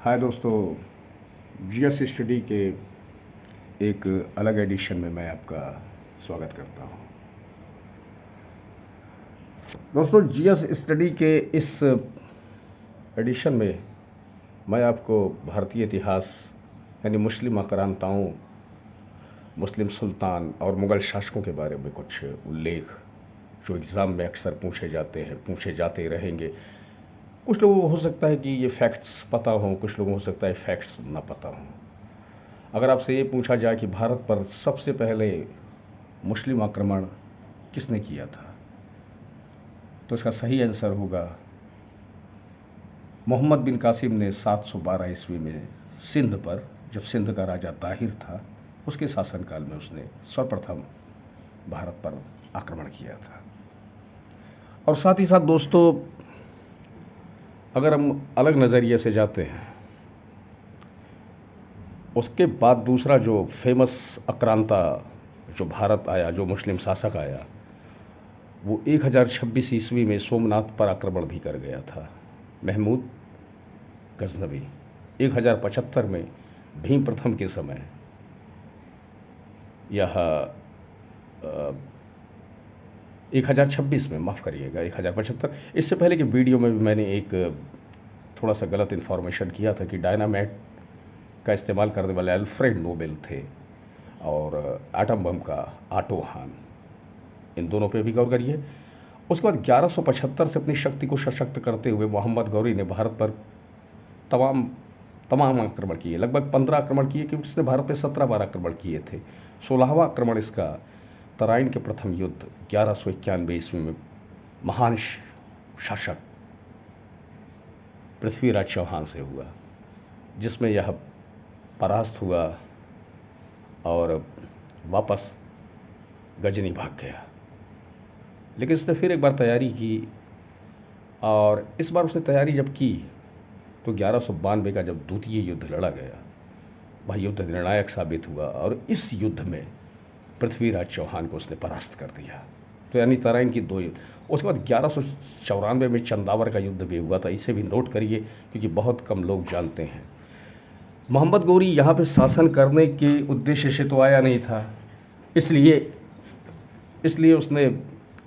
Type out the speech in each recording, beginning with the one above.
हाय दोस्तों, GS study के एक अलग एडिशन में मैं आपका स्वागत करता हूं। दोस्तों, जीएस स्टडी के इस एडिशन में मैं आपको भारतीय इतिहास यानी मुस्लिम आक्रांताओं, मुस्लिम सुल्तान और मुग़ल शासकों के बारे में कुछ उल्लेख जो एग्ज़ाम में अक्सर पूछे जाते हैं, पूछे जाते रहेंगे। कुछ लोगों को हो सकता है कि ये फैक्ट्स पता हों, कुछ लोगों को हो सकता है फैक्ट्स ना पता हों। अगर आपसे ये पूछा जाए कि भारत पर सबसे पहले मुस्लिम आक्रमण किसने किया था, तो इसका सही आंसर होगा मोहम्मद बिन कासिम ने 712 ईस्वी में सिंध पर, जब सिंध का राजा ताहिर था, उसके शासनकाल में उसने सर्वप्रथम भारत पर आक्रमण किया था। और साथ ही साथ दोस्तों, अगर हम अलग नज़रिए से जाते हैं, उसके बाद दूसरा जो फेमस आक्रांता जो भारत आया, जो मुस्लिम शासक आया, वो 1026 ईस्वी में सोमनाथ पर आक्रमण भी कर गया था, महमूद गजनवी। 1075 में भीम प्रथम के समय यह 1026 में, माफ़ करिएगा, 1075। इससे पहले की वीडियो में भी मैंने एक थोड़ा सा गलत इन्फॉर्मेशन किया था कि डायनामाइट का इस्तेमाल करने वाले अल्फ्रेड नोबेल थे और एटम बम का ऑटो हान। इन दोनों पे भी गौर करिए। उसके बाद 1175 से अपनी शक्ति को सशक्त करते हुए मोहम्मद गौरी ने भारत पर तमाम तमाम आक्रमण किए, लगभग 15 आक्रमण किए, क्योंकि इसने भारत पे 17 बार आक्रमण किए थे। 16वां आक्रमण इसका तराइन के प्रथम युद्ध 1191 ईस्वी में महान शासक पृथ्वीराज चौहान से हुआ, जिसमें यह परास्त हुआ और वापस गजनी भाग गया। लेकिन इसने फिर एक बार तैयारी की, और इस बार उसने तैयारी जब की तो 1192 का जब द्वितीय युद्ध लड़ा गया, वह युद्ध निर्णायक साबित हुआ और इस युद्ध में पृथ्वीराज चौहान को उसने परास्त कर दिया। तो यानी तराइन की 2 युद्ध। उसके बाद 1194 में चंदावर का युद्ध भी हुआ था। इसे भी नोट करिए, क्योंकि बहुत कम लोग जानते हैं। मोहम्मद गौरी यहाँ पे शासन करने के उद्देश्य से तो आया नहीं था, इसलिए उसने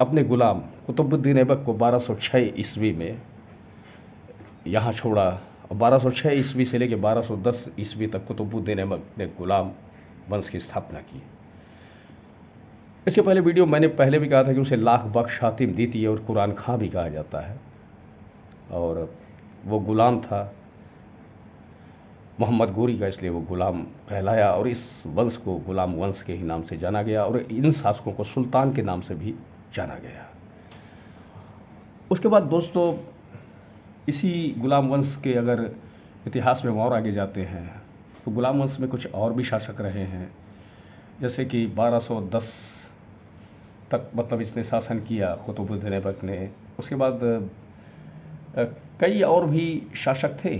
अपने गुलाम कुतुबुद्दीन ऐबक को 1206 ईस्वी में यहाँ छोड़ा, और 1206 ईस्वी से लेकर 1210 ईस्वी तक कुतुबुद्दीन ऐबक ने गुलाम वंश की स्थापना की। इसके पहले वीडियो मैंने पहले भी कहा था कि उसे लाख बख्श हातिम द्वितीय और कुरान खां भी कहा जाता है, और वो गुलाम था मोहम्मद गौरी का, इसलिए वो गुलाम कहलाया और इस वंश को गुलाम वंश के ही नाम से जाना गया, और इन शासकों को सुल्तान के नाम से भी जाना गया। उसके बाद दोस्तों, इसी गुलाम वंश के अगर इतिहास में और आगे जाते हैं तो गुलाम वंश में कुछ और भी शासक रहे हैं, जैसे कि 1210 तक मतलब इसने शासन किया कुतुबुद्दीन ऐबक ने। उसके बाद कई और भी शासक थे,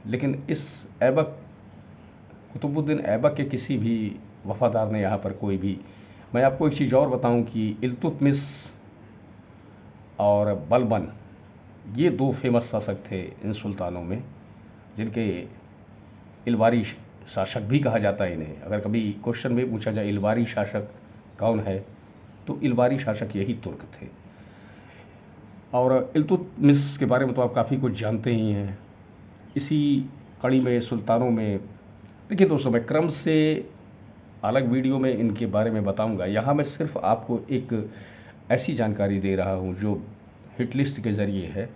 लेकिन इस ऐबक कुतुबुद्दीन ऐबक के किसी भी वफादार ने यहाँ पर कोई भी, मैं आपको एक चीज़ और बताऊं कि इल्तुतमिश और बलबन, ये 2 फेमस शासक थे इन सुल्तानों में, जिनके इलवारी शासक भी कहा जाता है इन्हें। अगर कभी क्वेश्चन में पूछा जाए इलवारी शासक कौन है, तो इलवारी शासक यही तुर्क थे। और इल्तुतमिश के बारे में तो आप काफ़ी कुछ जानते ही हैं। इसी कड़ी में सुल्तानों में देखिए दोस्तों, मैं क्रम से अलग वीडियो में इनके बारे में बताऊंगा। यहाँ मैं सिर्फ आपको एक ऐसी जानकारी दे रहा हूँ जो हिट लिस्ट के ज़रिए है।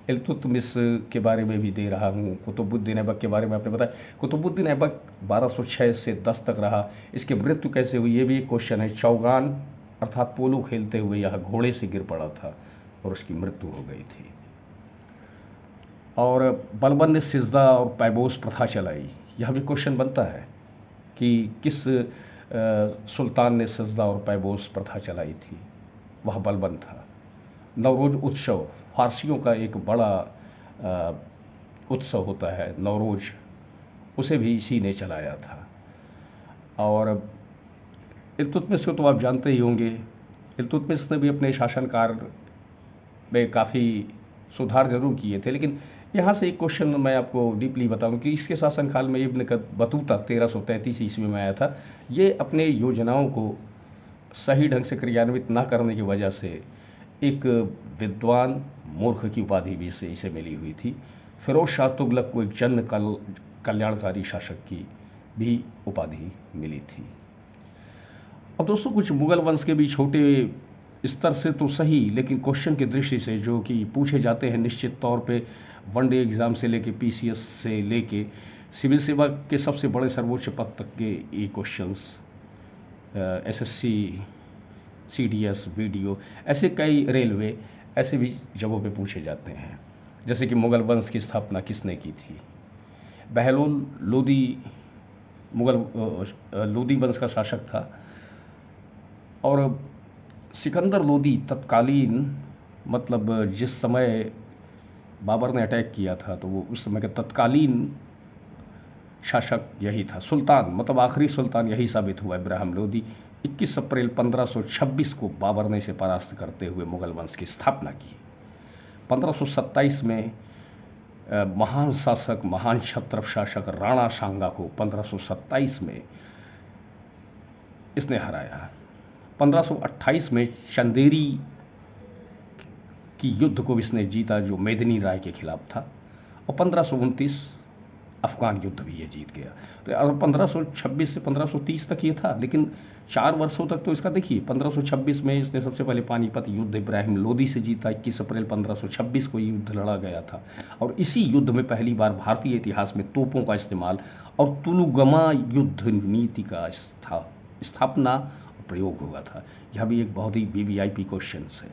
इल्तुतमिश के बारे में भी दे रहा हूँ। कुतुबुद्दीन ऐबक के बारे में आपने बताया। कुतुबुद्दीन ऐबक 1206 से 10 तक रहा। इसकी मृत्यु कैसे हुई, ये भी एक क्वेश्चन है। चौगान अर्थात पोलो खेलते हुए यह घोड़े से गिर पड़ा था और उसकी मृत्यु हो गई थी। और बलबन ने सिजदा और पैबोस प्रथा चलाई। यह भी क्वेश्चन बनता है कि किस सुल्तान ने सिजदा और पैबोस प्रथा चलाई थी। वह बलबन था। नवरोज उत्सव फारसियों का एक बड़ा उत्सव होता है नवरोज, उसे भी इसी ने चलाया था। और इल्तुतमिश को तो आप जानते ही होंगे। इल्तुतमिश ने भी अपने शासनकाल में काफ़ी सुधार जरूर किए थे। लेकिन यहाँ से एक क्वेश्चन मैं आपको डीपली बताऊं कि इसके शासनकाल में इब्न बतूता 1333 ईस्वी में आया था। ये अपने योजनाओं को सही ढंग से क्रियान्वित ना करने की वजह से एक विद्वान मूर्ख की उपाधि भी से इसे मिली हुई थी। फिरोज शाह तुगलक को एक कल्याणकारी शासक की भी उपाधि मिली थी। अब दोस्तों कुछ मुगल वंश के भी छोटे स्तर से तो सही, लेकिन क्वेश्चन की दृष्टि से जो कि पूछे जाते हैं निश्चित तौर पे वनडे एग्जाम से लेके पीसीएस से लेके सिविल सेवा के सबसे बड़े सर्वोच्च पद तक के ये क्वेश्चंस, एसएससी, सीडीएस, वीडियो, ऐसे कई रेलवे ऐसे भी जगहों पे पूछे जाते हैं। जैसे कि मुगल वंश की स्थापना किसने की थी? बहलोल लोदी लोदी वंश का शासक था और सिकंदर लोदी तत्कालीन, मतलब जिस समय बाबर ने अटैक किया था तो वो उस समय का तत्कालीन शासक यही था। सुल्तान, मतलब आखिरी सुल्तान यही साबित हुआ इब्राहिम लोदी। 21 अप्रैल 1526 को बाबर ने इसे परास्त करते हुए मुगल वंश की स्थापना की। 1527 में महान शासक, महान क्षत्रप शासक राणा सांगा को 1527 में इसने हराया। 1528 में चंदेरी की युद्ध को इसने जीता जो मेदिनी राय के खिलाफ था, और 1529 अफगान युद्ध भी ये जीत गया। तो 1526 से 1530 तक ये था, लेकिन 4 वर्षों तक तो इसका देखिए, 1526 में इसने सबसे पहले पानीपत युद्ध इब्राहिम लोदी से जीता। 21 अप्रैल 1526 को युद्ध लड़ा गया था, और इसी युद्ध में पहली बार भारतीय इतिहास में तोपों का इस्तेमाल और तुलुगमा युद्ध नीति का स्थापना और प्रयोग हुआ था। यह भी एक बहुत ही वीवीआईपी क्वेश्चन है।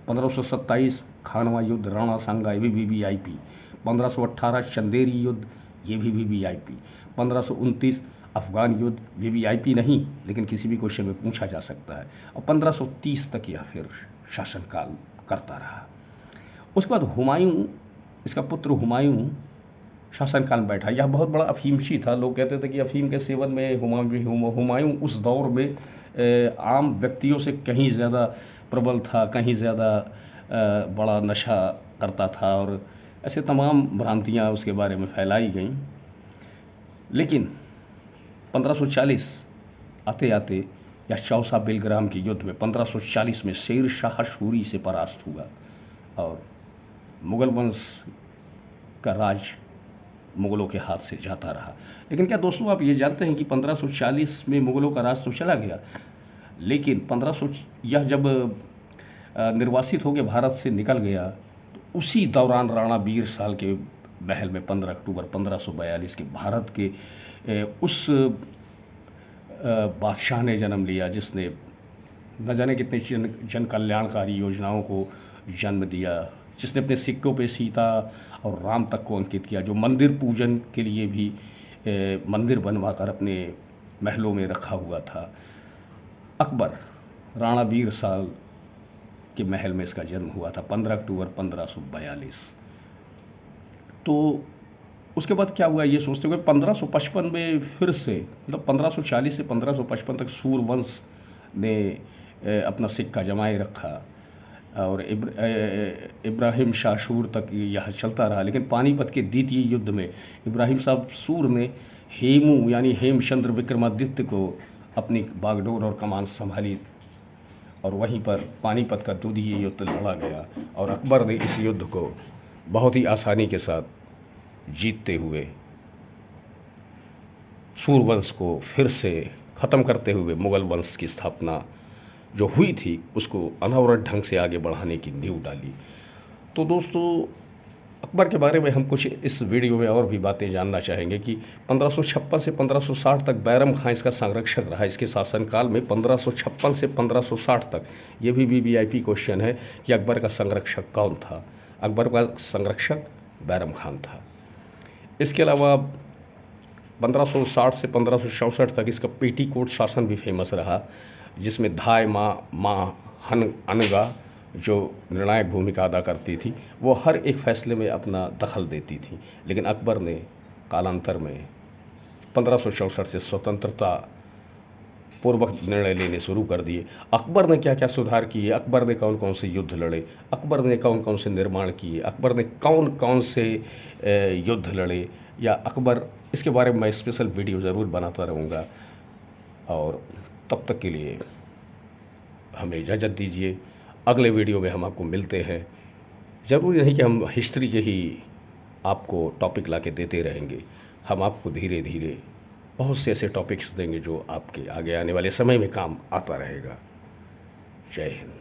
1527 खानवा युद्ध, राणा सांगा, ये भी वीवीआईपी। 1518 चंदेरी युद्ध, ये भी वीवीआईपी। 1529 अफगान युद्ध, वीवीआईपी नहीं, लेकिन किसी भी क्वेश्चन में पूछा जा सकता है। और 1530 तक यह फिर शासनकाल करता रहा। उसके बाद हुमायूं, इसका पुत्र हुमायूं शासनकाल में बैठा। यह बहुत बड़ा अफीमची था। लोग कहते थे कि अफीम के सेवन में हुमायूं उस दौर में आम व्यक्तियों से कहीं ज़्यादा प्रबल था, कहीं ज़्यादा बड़ा नशा करता था, और ऐसे तमाम भ्रांतियाँ उसके बारे में फैलाई गईं। लेकिन 1540 आते आते या चौसा बेलग्राम के युद्ध में 1540 में शेर शाह सूरी से परास्त हुआ और मुगल वंश का राज मुगलों के हाथ से जाता रहा। लेकिन क्या दोस्तों आप ये जानते हैं कि 1540 में मुगलों का राज तो चला गया, लेकिन 1500 यह जब निर्वासित होकर भारत से निकल गया तो उसी दौरान राणा बीर साल के महल में 15 अक्टूबर 1542 के भारत के उस बादशाह ने जन्म लिया जिसने न जाने कितने जन कल्याणकारी योजनाओं को जन्म दिया, जिसने अपने सिक्कों पे सीता और राम तक को अंकित किया, जो मंदिर पूजन के लिए भी मंदिर बनवा कर अपने महलों में रखा हुआ था। अकबर, राणा बीर साल के महल में इसका जन्म हुआ था 15 अक्टूबर 1542। तो उसके बाद क्या हुआ ये सोचते हुए 1555 में फिर से, मतलब 1540 से 1555 तक सूरवंश ने अपना सिक्का जमाए रखा और इब्राहिम शाह सूर तक यह चलता रहा। लेकिन पानीपत के द्वितीय युद्ध में इब्राहिम शाह सूर ने हेमू यानी हेमचंद्र विक्रमादित्य को अपनी बागडोर और कमान संभाली और वहीं पर पानीपत का द्वितीय युद्ध लड़ा गया और अकबर ने इस युद्ध को बहुत ही आसानी के साथ जीतते हुए सूरवंश को फिर से ख़त्म करते हुए मुगल वंश की स्थापना जो हुई थी उसको अनवरत ढंग से आगे बढ़ाने की नींव डाली। तो दोस्तों अकबर के बारे में हम कुछ इस वीडियो में और भी बातें जानना चाहेंगे कि 1556 से 1560 तक बैरम खां इसका संरक्षक रहा। इसके शासनकाल में 1556 से 1560 तक, ये भी वीवीआईपी क्वेश्चन है कि अकबर का संरक्षक कौन था। अकबर का संरक्षक बैरम खान था। इसके अलावा 1560 से 1564 तक इसका पेटीकोट शासन भी फेमस रहा, जिसमें धाय माँ अनगा जो निर्णायक भूमिका अदा करती थी, वो हर एक फैसले में अपना दखल देती थी। लेकिन अकबर ने कालांतर में 1564 से स्वतंत्रता पूर्वक निर्णय लेने शुरू कर दिए। अकबर ने क्या क्या सुधार किए, अकबर ने कौन कौन से युद्ध लड़े, अकबर ने कौन कौन से निर्माण किए, अकबर ने कौन कौन से युद्ध लड़े, या अकबर, इसके बारे में मैं स्पेशल वीडियो ज़रूर बनाता रहूँगा। और तब तक के लिए हमें इजाज़त दीजिए। अगले वीडियो में हम आपको मिलते हैं। ज़रूरी नहीं कि हम हिस्ट्री के ही आपको टॉपिक ला के देते रहेंगे, हम आपको धीरे धीरे बहुत से ऐसे टॉपिक्स देंगे जो आपके आगे आने वाले समय में काम आता रहेगा। जय हिंद।